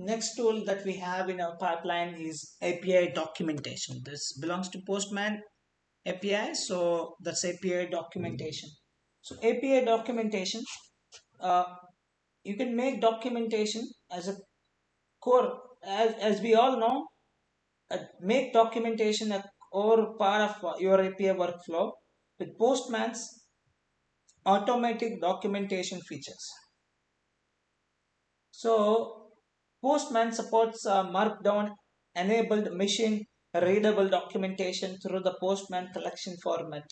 Next tool that we have in our pipeline is API documentation. This belongs to Postman API, so that's API documentation. So API documentation, uh, you can make documentation as a core, as we all know, make documentation a core part of your API workflow with Postman's automatic documentation features. So Postman supports Markdown enabled machine readable documentation through the Postman collection format.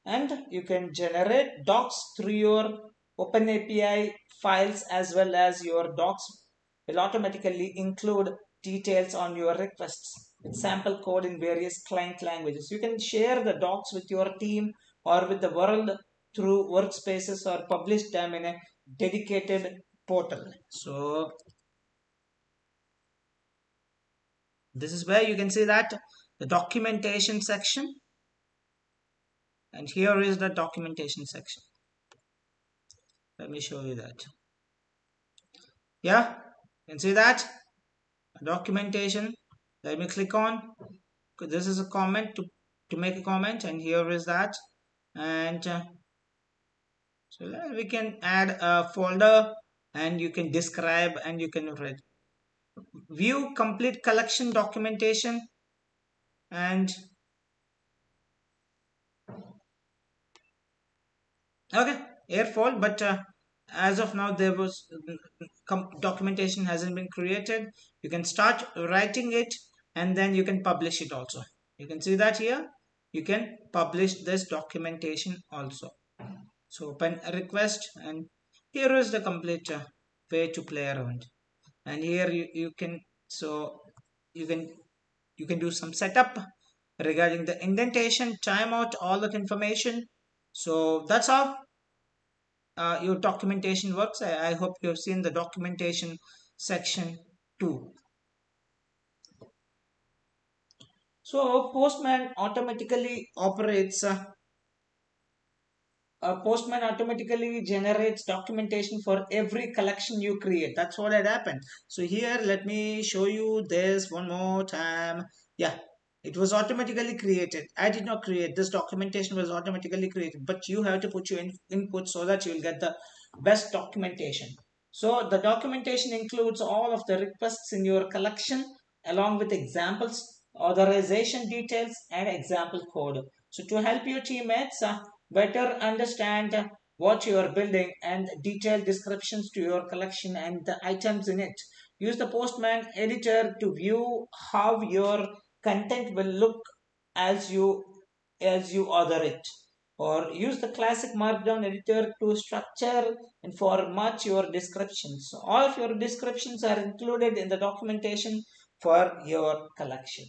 And you can generate docs through your OpenAPI files, as well as your docs will automatically include details on your requests with sample code in various client languages. You can share the docs with your team or with the world through workspaces or publish them in a dedicated portal. So this is where you can see that the documentation section, and here is the documentation section. Let me show you that. Yeah, you can see that documentation. Let me click on, this is a comment to make a comment, and here is that. And so we can add a folder, and you can describe, and you can read, view complete collection documentation. And okay, airfall, but as of now there was documentation hasn't been created. You can start writing it, and then you can publish it also. You can see that here you can publish this documentation also. So open a request, and here is the complete way to play around. And here you can, so you can you can do some setup regarding the indentation, timeout, all that information. So that's how your documentation works. I hope you've seen the documentation section too. So Postman automatically generates documentation for every collection you create. That's what had happened. So here, let me show you this one more time. Yeah, it was automatically created. I did not create this documentation, was automatically created, but you have to put your input so that you'll get the best documentation. So the documentation includes all of the requests in your collection along with examples, authorization details, and example code. So to help your teammates better understand what you are building and detailed descriptions to your collection and the items in it. Use the Postman editor to view how your content will look as you order it. Or use the classic markdown editor to structure and format your descriptions. All of your descriptions are included in the documentation for your collection.